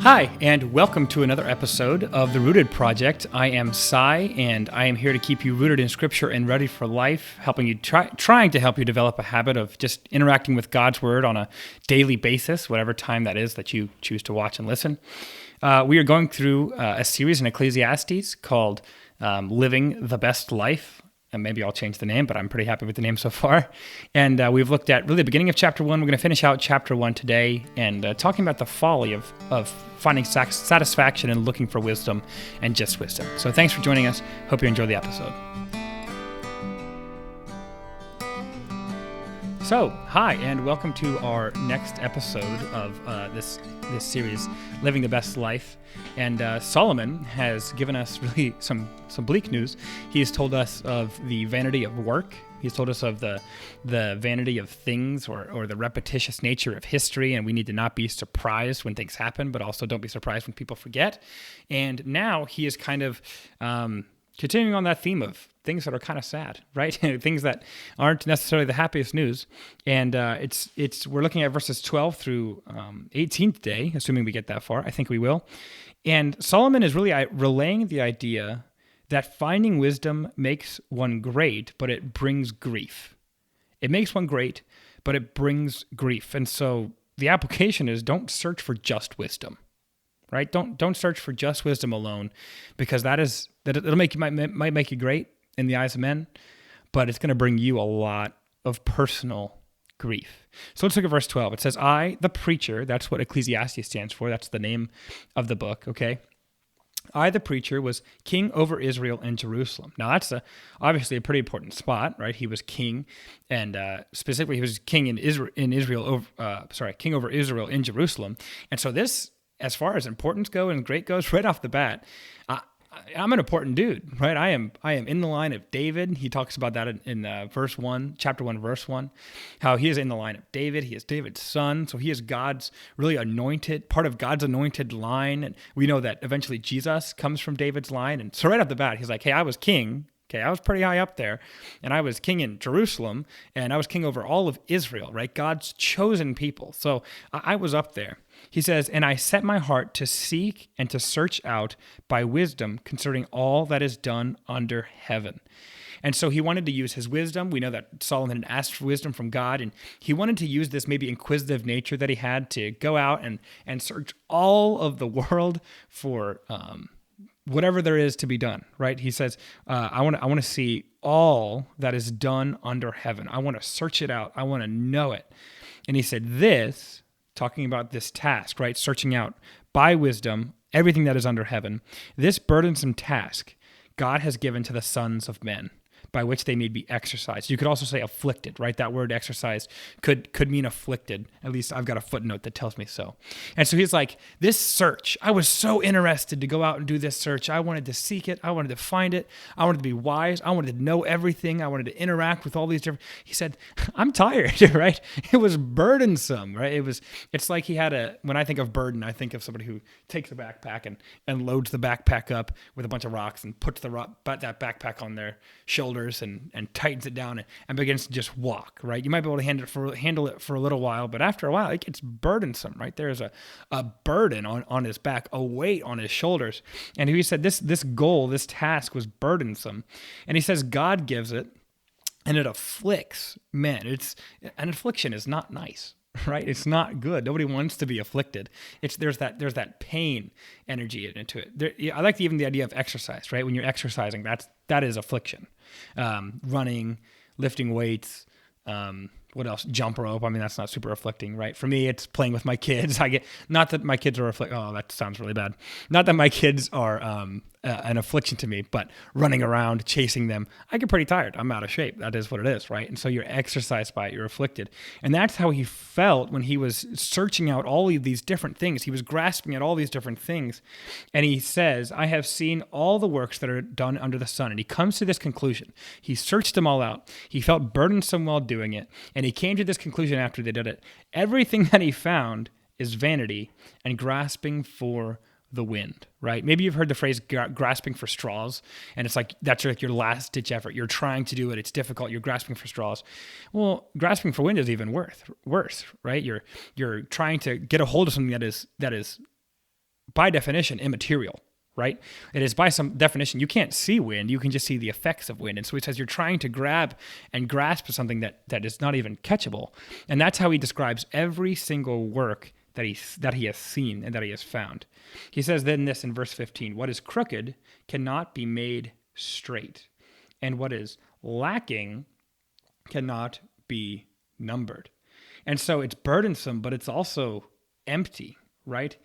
Hi, and welcome to another episode of The Rooted Project. I am Sai, and I am here to keep you rooted in Scripture and ready for life, helping you trying to help you develop a habit of just interacting with God's Word on a daily basis, whatever time that is that you choose to watch and listen. We are going through a series in Ecclesiastes called Living the Best Life. And maybe I'll change the name, but I'm pretty happy with the name so far. And we've looked at really the beginning of chapter 1. We're going to finish out chapter 1 today and talking about the folly of finding satisfaction and looking for wisdom and just wisdom. So thanks for joining us. Hope you enjoy the episode. So, hi, and welcome to our next episode of this series, Living the Best Life. And Solomon has given us really some bleak news. He has told us of the vanity of work. He's told us of the vanity of things or the repetitious nature of history, and we need to not be surprised when things happen, but also don't be surprised when people forget. And now he is kind of continuing on that theme of things that are kind of sad, right? Things that aren't necessarily the happiest news. And we're looking at verses 12 through 18 today, assuming we get that far. I think we will. And Solomon is really relaying the idea that finding wisdom makes one great, but it brings grief. It makes one great, but it brings grief. And so the application is don't search for just wisdom. Right? Don't search for just wisdom alone, because it'll might make you great in the eyes of men, but it's going to bring you a lot of personal grief. So let's look at verse 12. It says, I, the preacher, that's what Ecclesiastes stands for. That's the name of the book, okay? I, the preacher, was king over Israel and Jerusalem. Now, that's obviously a pretty important spot, right? He was king, and specifically, he was king king over Israel in Jerusalem. And so this, as far as importance goes and great goes, right off the bat, I'm an important dude, right? I am in the line of David. He talks about that in verse 1, chapter 1, verse 1, how he is in the line of David. He is David's son, so he is God's really anointed, part of God's anointed line. And we know that eventually Jesus comes from David's line. And so right off the bat, he's like, hey, I was king. Okay, I was pretty high up there, and I was king in Jerusalem, and I was king over all of Israel, right? God's chosen people. So I was up there. He says, and I set my heart to seek and to search out by wisdom concerning all that is done under heaven. And so he wanted to use his wisdom. We know that Solomon had asked for wisdom from God, and he wanted to use this maybe inquisitive nature that he had to go out and search all of the world for whatever there is to be done, right? He says, I want to see all that is done under heaven. I want to search it out. I want to know it. And he said this, talking about this task, right? Searching out by wisdom everything that is under heaven. This burdensome task God has given to the sons of men, by which they may be exercised. You could also say afflicted, right? That word exercised could mean afflicted. At least I've got a footnote that tells me so. And so he's like, this search, I was so interested to go out and do this search. I wanted to seek it. I wanted to find it. I wanted to be wise. I wanted to know everything. I wanted to interact with all these different, he said, I'm tired, right? It was burdensome, right? It's like he had when I think of burden, I think of somebody who takes a backpack and loads the backpack up with a bunch of rocks and puts that backpack on their shoulders and tightens it down and begins to just walk, right? You might be able to handle it for a little while, but after a while, it gets burdensome, right? There's a burden on his back, a weight on his shoulders. And he said this goal, this task was burdensome. And he says God gives it, and it afflicts men. An affliction is not nice, right? It's not good. Nobody wants to be afflicted. There's that pain energy into it. I like even the idea of exercise, right? When you're exercising, that is affliction. Running, lifting weights, what else? Jump rope. I mean, that's not super afflicting, right? For me, it's playing with my kids. Not that my kids are oh, that sounds really bad. Not that my kids are an affliction to me, but running around, chasing them, I get pretty tired. I'm out of shape. That is what it is, right? And so you're exercised by it, you're afflicted. And that's how he felt when he was searching out all of these different things. He was grasping at all these different things. And he says, I have seen all the works that are done under the sun. And he comes to this conclusion. He searched them all out. He felt burdensome while doing it. And he came to this conclusion after they did it. Everything that he found is vanity and grasping for the wind, right? Maybe you've heard the phrase grasping for straws, and it's like that's like your last ditch effort. You're trying to do it. It's difficult. You're grasping for straws. Well, grasping for wind is even worse, right? You're trying to get a hold of something that is by definition, immaterial, right? It is by some definition, you can't see wind, you can just see the effects of wind. And so he says you're trying to grab and grasp something that is not even catchable. And that's how he describes every single work that he has seen and that he has found. He says then this in verse 15, what is crooked cannot be made straight, and what is lacking cannot be numbered. And so it's burdensome, but it's also empty, right?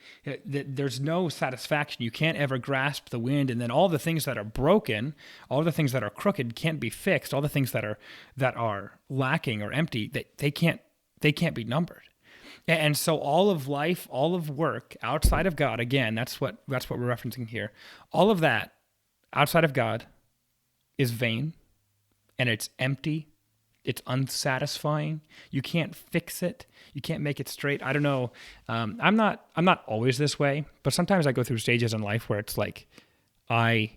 There's no satisfaction. You can't ever grasp the wind, and then all the things that are broken, all the things that are crooked can't be fixed. All the things that are lacking or empty, they can't be numbered. And so all of life, all of work outside of God, again, that's what we're referencing here. All of that outside of God is vain, and it's empty. It's unsatisfying. You can't fix it. You can't make it straight. I don't know. I'm not always this way, but sometimes I go through stages in life where it's like, I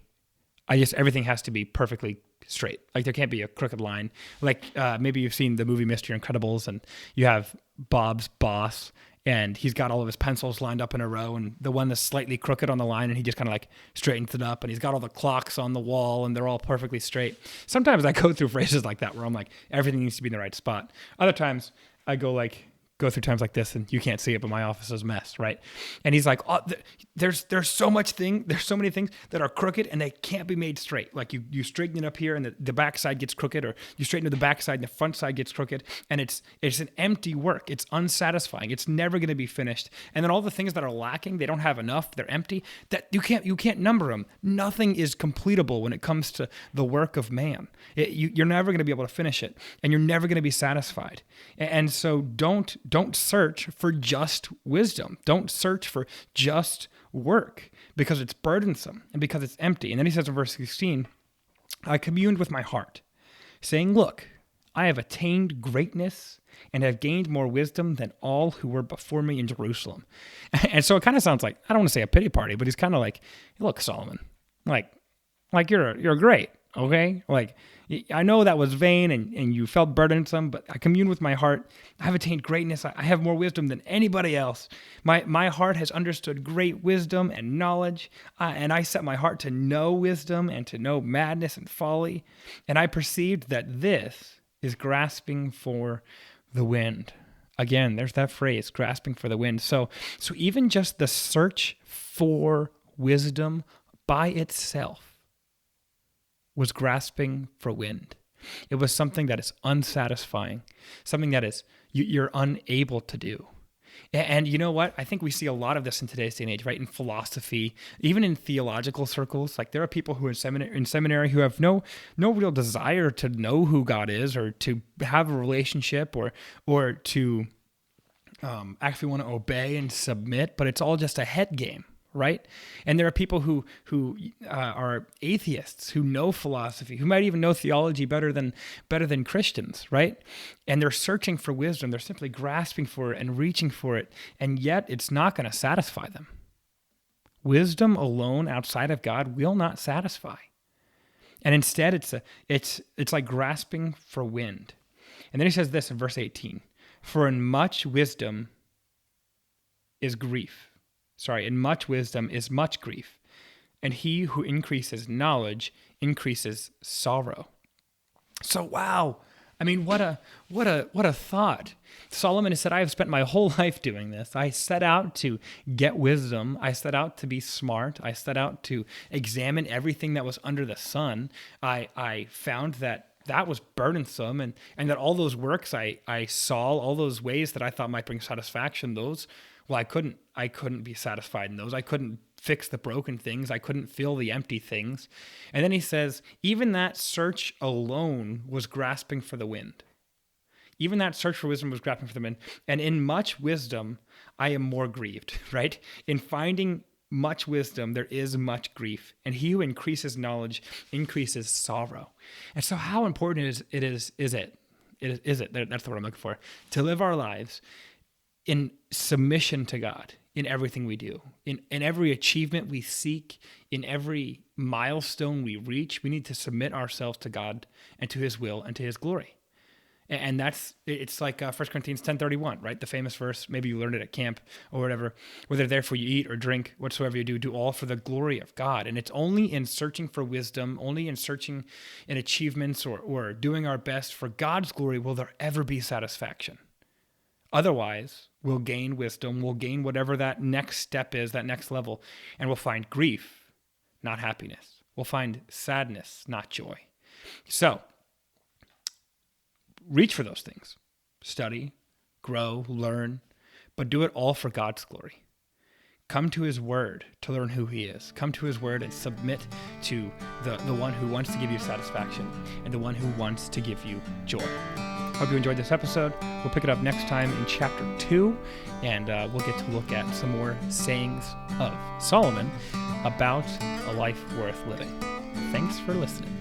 just, everything has to be perfectly straight. Like there can't be a crooked line. Like maybe you've seen the movie Mr. Incredibles, and you have Bob's boss, and he's got all of his pencils lined up in a row, and the one that's slightly crooked on the line, and he just kind of like straightens it up, and he's got all the clocks on the wall, and they're all perfectly straight. Sometimes I go through phrases like that where I'm like, everything needs to be in the right spot. Other times I go through times like this, and you can't see it, but my office is a mess, right? And he's like, oh, there's so many things that are crooked, and they can't be made straight. Like you straighten it up here, and the backside gets crooked, or you straighten the backside, and the front side gets crooked, and it's an empty work. It's unsatisfying. It's never going to be finished. And then all the things that are lacking, they don't have enough. They're empty. That you can't number them. Nothing is completable when it comes to the work of man. You're never going to be able to finish it, and you're never going to be satisfied. And so don't search for just wisdom. Don't search for just work, because it's burdensome and because it's empty. And then he says in verse 16, I communed with my heart, saying, look, I have attained greatness and have gained more wisdom than all who were before me in Jerusalem. And so it kind of sounds like, I don't want to say a pity party, but he's kind of like, look, Solomon, like you're great. Okay. Like, I know that was vain and you felt burdensome, but I commune with my heart. I have attained greatness. I have more wisdom than anybody else. My heart has understood great wisdom and knowledge, and I set my heart to know wisdom and to know madness and folly. And I perceived that this is grasping for the wind. Again, there's that phrase, grasping for the wind. So even just the search for wisdom by itself was grasping for wind. It was something that is unsatisfying, something that is you're unable to do. And you know what? I think we see a lot of this in today's day and age, right? In philosophy, even in theological circles. Like there are people who are in seminary who have no real desire to know who God is, or to have a relationship, or to actually want to obey and submit, but it's all just a head game. Right? And there are people who are atheists, who know philosophy, who might even know theology better than Christians, right? And they're searching for wisdom. They're simply grasping for it and reaching for it, and yet it's not going to satisfy them. Wisdom alone outside of God will not satisfy. And instead it's like grasping for wind. And then he says this in verse 18, for in much wisdom is much wisdom is much grief, and he who increases knowledge increases sorrow. So wow, I mean, what a thought. Solomon has said, I have spent my whole life doing this. I set out to get wisdom. I set out to be smart. I set out to examine everything that was under the sun. I found that was burdensome, and that all those works I saw, all those ways that I thought might bring satisfaction, I couldn't be satisfied in those. I couldn't fix the broken things. I couldn't fill the empty things. And then he says, even that search alone was grasping for the wind. Even that search for wisdom was grasping for the wind. And in much wisdom, I am more grieved, right? In finding much wisdom, there is much grief. And he who increases knowledge increases sorrow. And so how important is it? That's the word I'm looking for. To live our lives in submission to God in everything we do, in every achievement we seek, in every milestone we reach, we need to submit ourselves to God and to his will and to his glory. And it's like 1 Corinthians 10:31, right? The famous verse, maybe you learned it at camp or whatever, whether therefore you eat or drink, whatsoever you do all for the glory of God. And it's only in searching for wisdom, only in searching in achievements or doing our best for God's glory will there ever be satisfaction. Otherwise, we'll gain wisdom, we'll gain whatever that next step is, that next level, and we'll find grief, not happiness. We'll find sadness, not joy. So, reach for those things. Study, grow, learn, but do it all for God's glory. Come to his word to learn who he is. Come to his word and submit to the one who wants to give you satisfaction and the one who wants to give you joy. Hope you enjoyed this episode. We'll pick it up next time in chapter 2, and we'll get to look at some more sayings of Solomon about a life worth living. Thanks for listening.